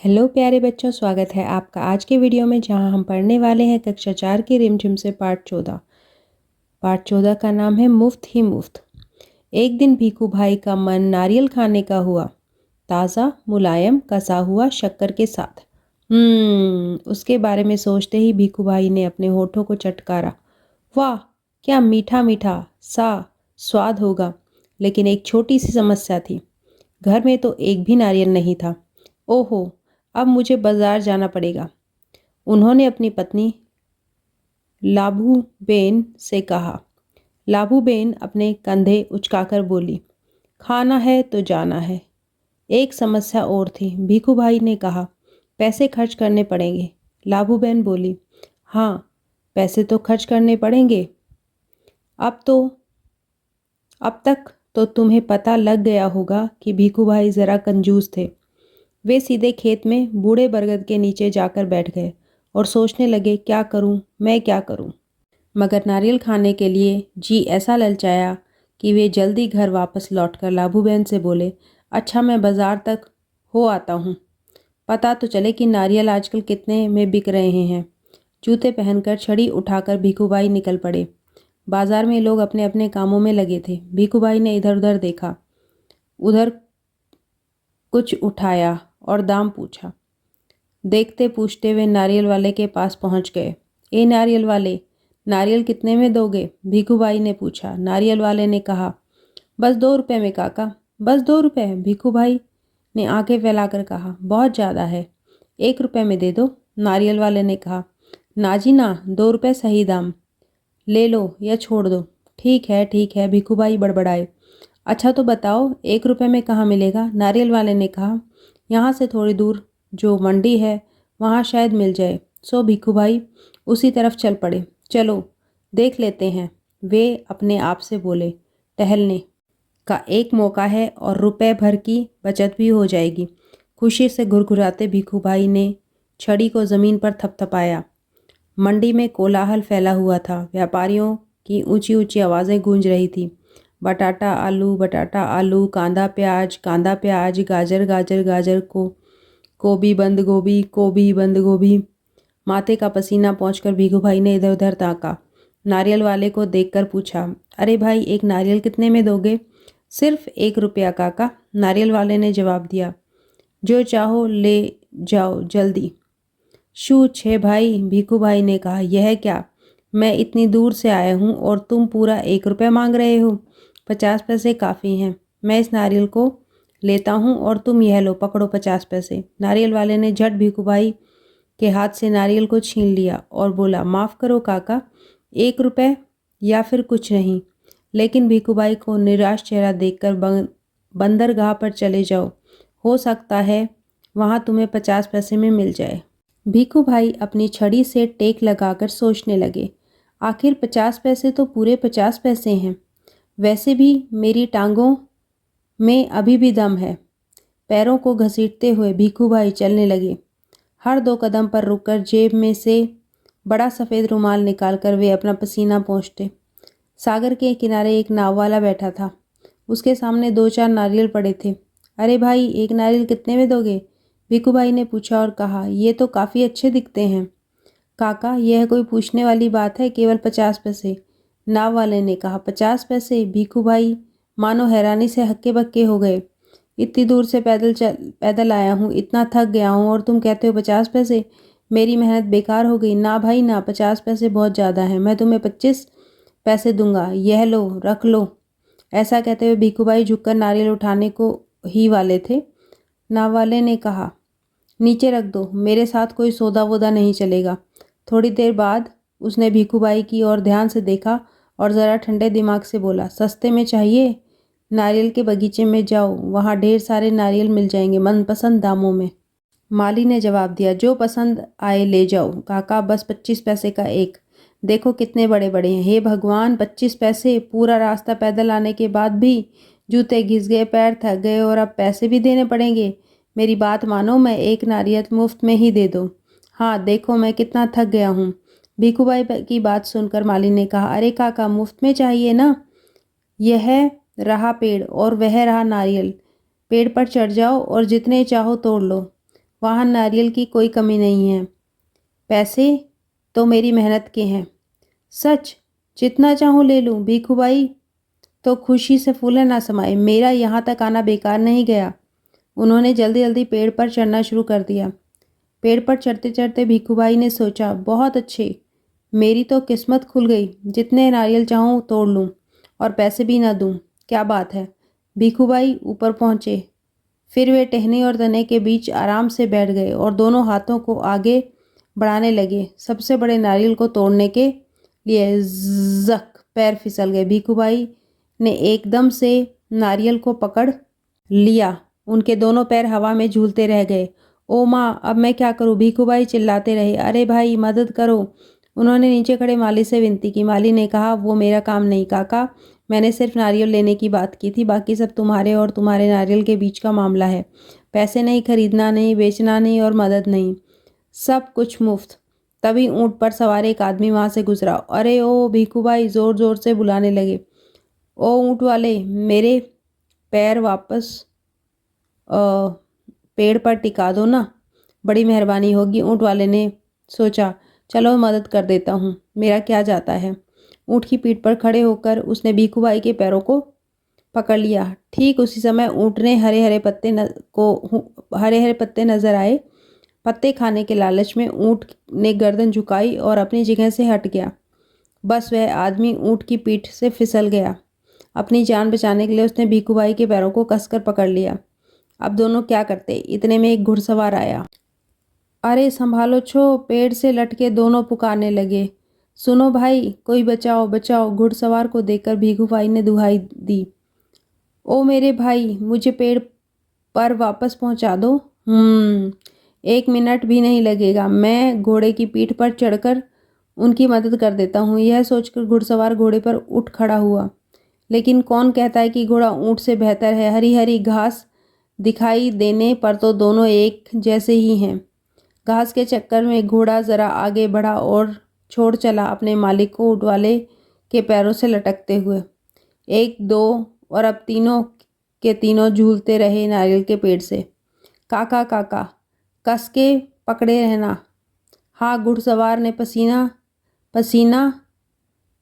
Hello प्यारे बच्चों, स्वागत है आपका आज के वीडियो में जहां हम पढ़ने वाले हैं कक्षा 4 की रिमझिम से पाठ 14। पाठ 14 का नाम है मुफ्त ही मुफ्त। एक दिन भीखू भाई का मन नारियल खाने का हुआ, ताज़ा मुलायम कसा हुआ शक्कर के साथ। उसके बारे में सोचते ही भीखू भाई ने अपने होठों को चटकारा। वाह, क्या मीठा मीठा सा स्वाद होगा। लेकिन एक छोटी सी समस्या थी, घर में तो एक भी नारियल नहीं था। ओहो, अब मुझे बाजार जाना पड़ेगा। उन्होंने अपनी पत्नी लाभू बेन से कहा। लाभू बेन अपने कंधे उचकाकर बोली, खाना है तो जाना है। एक समस्या और थी, भीखू भाई ने कहा। पैसे खर्च करने पड़ेंगे। लाभू बेन बोली, हाँ, पैसे तो खर्च करने पड़ेंगे। अब तक तो तुम्हें पता लग गया होगा कि भीखू भाई ज़रा कंजूस थे। वे सीधे खेत में बूढ़े बरगद के नीचे जाकर बैठ गए और सोचने लगे, क्या करूं, मैं क्या करूं। मगर नारियल खाने के लिए जी ऐसा ललचाया कि वे जल्दी घर वापस लौटकर लाभू बहन से बोले, अच्छा, मैं बाजार तक हो आता हूं, पता तो चले कि नारियल आजकल कितने में बिक रहे हैं। जूते पहनकर छड़ी उठाकर भीखूबाई निकल पड़े। बाजार में लोग अपने अपने कामों में लगे थे। भीखूबाई ने इधर उधर देखा, उधर कुछ उठाया और दाम पूछा। देखते पूछते वे नारियल वाले के पास पहुंच गए। ए नारियल वाले, नारियल कितने में दोगे? भीखूबाई ने पूछा। नारियल वाले ने कहा, बस 2 रुपए में काका, बस 2 रुपए। भीखूभाई ने आंखें फैलाकर कहा, बहुत ज़्यादा है, 1 रुपए में दे दो। नारियल वाले ने कहा, ना जी ना, 2 रुपए सही दाम, ले लो या छोड़ दो। ठीक है, भीखूभाई बड़बड़ाए। अच्छा तो बताओ, 1 रुपए में कहाँ मिलेगा? नारियल वाले ने कहा, यहाँ से थोड़ी दूर जो मंडी है वहाँ शायद मिल जाए। सो भीखूभाई उसी तरफ चल पड़े। चलो देख लेते हैं, वे अपने आप से बोले। टहलने का एक मौका है और रुपए भर की बचत भी हो जाएगी। खुशी से घुरघुराते भीखूभाई ने छड़ी को ज़मीन पर थपथपाया। मंडी में कोलाहल फैला हुआ था। व्यापारियों की ऊंची ऊंची आवाज़ें गूंज रही थी। बटाटा आलू, कांदा प्याज, गाजर गाजर गाजर को, गोभी बंद गोभी। माथे का पसीना पहुंचकर भीखूभाई ने इधर उधर ताका। नारियल वाले को देखकर पूछा, अरे भाई, एक नारियल कितने में दोगे? सिर्फ 1 रुपया काका, नारियल वाले ने जवाब दिया। जो चाहो ले जाओ जल्दी। शू छे भाई, भीखूभाई ने कहा, यह क्या, मैं इतनी दूर से आया हूँ और तुम पूरा 1 रुपया मांग रहे हो। 50 पैसे काफ़ी हैं, मैं इस नारियल को लेता हूँ और तुम यह लो, पकड़ो 50 पैसे। नारियल वाले ने झट भीखूभाई के हाथ से नारियल को छीन लिया और बोला, माफ़ करो काका, 1 रुपए या फिर कुछ नहीं। लेकिन भीखूभाई को निराश चेहरा देखकर बंदरगाह पर चले जाओ, हो सकता है वहाँ तुम्हें 50 पैसे में मिल जाए। भीखूभाई अपनी छड़ी से टेक लगाकर सोचने लगे, आखिर 50 पैसे तो पूरे 50 पैसे हैं। वैसे भी मेरी टांगों में अभी भी दम है। पैरों को घसीटते हुए भीखूभाई चलने लगे। हर 2 कदम पर रुककर जेब में से बड़ा सफ़ेद रुमाल निकालकर वे अपना पसीना पोंछते। सागर के किनारे एक नाव वाला बैठा था। उसके सामने 2-4 नारियल पड़े थे। अरे भाई, एक नारियल कितने में दोगे? भीखूभाई ने पूछा और कहा, ये तो काफ़ी अच्छे दिखते हैं। काका, यह कोई पूछने वाली बात है, केवल 50 पैसे। नाव वाले ने कहा, 50 पैसे? भीखूभाई मानो हैरानी से हक्के बक्के हो गए। इतनी दूर से पैदल आया हूँ, इतना थक गया हूँ और तुम कहते हो 50 पैसे? मेरी मेहनत बेकार हो गई। ना भाई ना, 50 पैसे बहुत ज़्यादा हैं, मैं तुम्हें 25 पैसे दूंगा, यह लो, रख लो। ऐसा कहते हुए भीखूभाई झुककर नारियल उठाने को ही वाले थे। नाव वाले ने कहा, नीचे रख दो, मेरे साथ कोई सौदा वोदा नहीं चलेगा। थोड़ी देर बाद उसने भीखूभाई की ओर ध्यान से देखा और ज़रा ठंडे दिमाग से बोला, सस्ते में चाहिए? नारियल के बगीचे में जाओ, वहाँ ढेर सारे नारियल मिल जाएंगे मनपसंद दामों में। माली ने जवाब दिया, जो पसंद आए ले जाओ काका, बस 25 पैसे का एक। देखो कितने बड़े बड़े हैं। हे भगवान, 25 पैसे! पूरा रास्ता पैदल आने के बाद भी जूते घिस गए, पैर थक गए और अब पैसे भी देने पड़ेंगे। मेरी बात मानो, मैं एक नारियल मुफ्त में ही दे दो। हाँ देखो मैं कितना थक गया हूँ। भीखूभाई की बात सुनकर माली ने कहा, अरे काका, मुफ्त में चाहिए ना? यह रहा पेड़ और वह रहा नारियल। पेड़ पर चढ़ जाओ और जितने चाहो तोड़ लो। वहाँ नारियल की कोई कमी नहीं है। पैसे तो मेरी मेहनत के हैं। सच? जितना चाहूँ ले लूँ। भीखूबाई तो खुशी से फूले ना समाये। मेरा यहाँ तक आना बेकार नहीं गया। उन्होंने जल्दी जल्दी पेड़ पर चढ़ना शुरू कर दिया। पेड़ पर चढ़ते चढ़ते भीखूबाई ने सोचा, बहुत अच्छे, मेरी तो किस्मत खुल गई। जितने नारियल चाहूँ तोड़ लूँ और पैसे भी ना दूँ। क्या बात है। भीखूबाई ऊपर पहुँचे। फिर वे टहनी और तने के बीच आराम से बैठ गए और दोनों हाथों को आगे बढ़ाने लगे सबसे बड़े नारियल को तोड़ने के लिए। जक पैर फिसल गए। भीखूबाई ने एकदम से नारियल को पकड़ लिया। उनके दोनों पैर हवा में झूलते रह गए। ओ माँ, अब मैं क्या करूँ? भीखूबाई चिल्लाते रहे। अरे भाई, मदद करो। उन्होंने नीचे खड़े माली से विनती की। माली ने कहा, वो मेरा काम नहीं काका, मैंने सिर्फ नारियल लेने की बात की थी। बाकी सब तुम्हारे और तुम्हारे नारियल के बीच का मामला है। पैसे नहीं, खरीदना नहीं, बेचना नहीं और मदद नहीं, सब कुछ मुफ्त। तभी ऊँट पर सवार एक आदमी वहाँ से गुजरा। अरे ओ भीखूबाई ज़ोर ज़ोर से बुलाने लगे। ओ ऊँट वाले, मेरे पैर वापस पेड़ पर टिका दो ना, बड़ी मेहरबानी होगी। ऊँट वाले ने सोचा, चलो मदद कर देता हूँ, मेरा क्या जाता है। ऊँट की पीठ पर खड़े होकर उसने भीखूबाई के पैरों को पकड़ लिया। ठीक उसी समय ऊँट ने हरे हरे पत्ते नजर आए। पत्ते खाने के लालच में ऊँट ने गर्दन झुकाई और अपनी जगह से हट गया। बस वह आदमी ऊँट की पीठ से फिसल गया। अपनी जान बचाने के लिए उसने भीखूबाई के पैरों को कसकर पकड़ लिया। अब दोनों क्या करते। इतने में एक घुड़सवार आया। अरे संभालो छो, पेड़ से लटके दोनों पुकारने लगे। सुनो भाई, कोई बचाओ बचाओ। घुड़सवार को देखकर भीखूबाई ने दुहाई दी। ओ मेरे भाई, मुझे पेड़ पर वापस पहुंचा दो। 1 मिनट भी नहीं लगेगा। मैं घोड़े की पीठ पर चढ़कर उनकी मदद कर देता हूँ। यह सोचकर घुड़सवार घोड़े पर उठ खड़ा हुआ। लेकिन कौन कहता है कि घोड़ा ऊँट से बेहतर है। हरी हरी घास दिखाई देने पर तो दोनों एक जैसे ही हैं। घास के चक्कर में घोड़ा जरा आगे बढ़ा और छोड़ चला अपने मालिक को ऊँट वाले के पैरों से लटकते हुए। 1 2 और अब तीनों के तीनों झूलते रहे नारियल के पेड़ से। काका काका, कस के पकड़े रहना। हाँ, घुड़सवार ने पसीना पसीना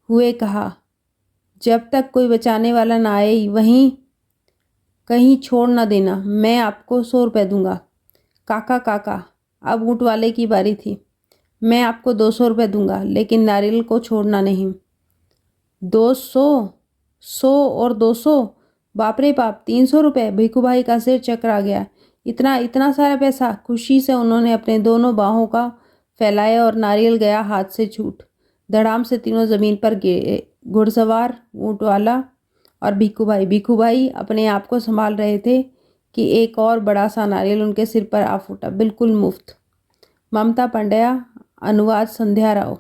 हुए कहा। जब तक कोई बचाने वाला ना आए वहीं कहीं छोड़ न देना। मैं आपको 100 रुपये दूंगा। काका काका, अब ऊँट वाले की बारी थी। मैं आपको 200 रुपये दूंगा, लेकिन नारियल को छोड़ना नहीं। 200? 100 और 200? बाप रे बाप, 300 रुपये। भीखूभाई का सिर चकरा गया। इतना इतना सारा पैसा। खुशी से उन्होंने अपने दोनों बाहों का फैलाया और नारियल गया हाथ से छूट। धड़ाम से तीनों जमीन पर गिरे। घुड़सवार, ऊँट वाला और भीखूभाई अपने आप को संभाल रहे थे कि एक और बड़ा सा नारियल उनके सिर पर आ फूटा, बिल्कुल मुफ्त। ममता पंड्या, अनुवाद संध्या राव।